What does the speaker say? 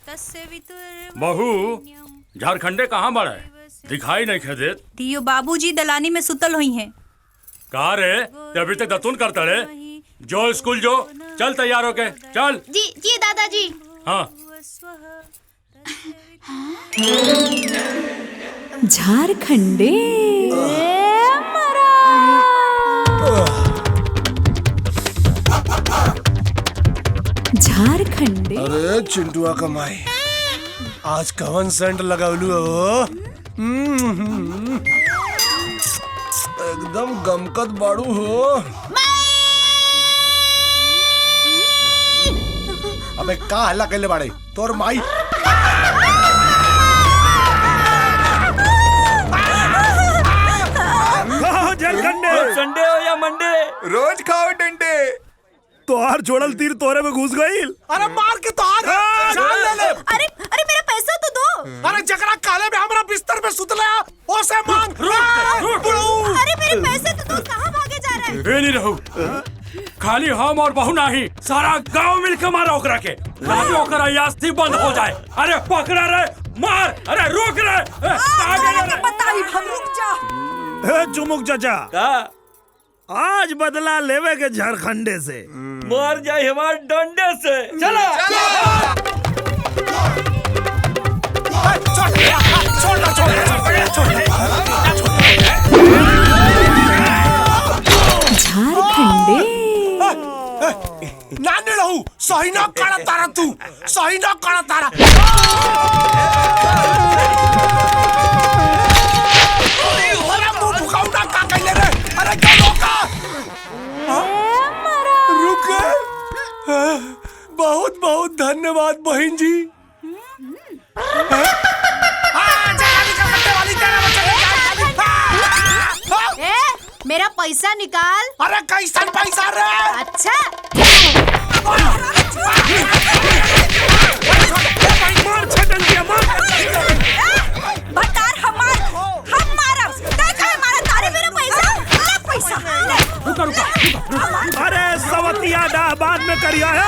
बहू झारखंडे कहाँ बड़ा है, दिखाई नहीं खे दियो बाबूजी दलानी में सुतल हुई हैं। कहा रे अभी तक दतून करता रे, जो स्कूल जो चल तैयार होके चल। जी जी दादाजी। हाँ झारखंडे झारखंडे। अरे चिंटुआ का माई आज कवन सेंट लगावलू हो? एकदम गमकत बाड़ू हो। अबे का हल्ला कैले बाड़े तोर माई? झारखंडे संडे हो या मंडे रोज खाओ डंडे। तोहार जोड़ल तीर तोरे में घुस गईल। अरे मार के तोहार जान ले ले। अरे अरे मेरा पैसा तो दो। अरे जकरा काले में हमरा बिस्तर पे सुतला ओसे मांग। अरे मेरे पैसे तो दो, कहाँ भागे जा रहे हैं? नहीं रहू, खाली हम और बहू नहीं सारा गांव मिलकर मारा ओकरा के, ताकि ओकरा यास्ती बंद हो जाए। अरे पकड़ा रे मार, अरे रोक रे, रुक जा। चुमुक चाचा आज बदला लेवे के झारखंडे से मार जाए हमारे डंडे से। चलो झारखंडे नानी रहू सही ना काड़ा तारा, तू सही ना काड़ा तारा। अरे मुंह भुकाऊ ना का कहले रे। अरे क्या रोका? रुक। बहुत बहुत धन्यवाद बहन जी। मेरा पैसा निकाल। अरे कैसा पैसा रे? अच्छा अरे सवतिया डा बाद में करिया है,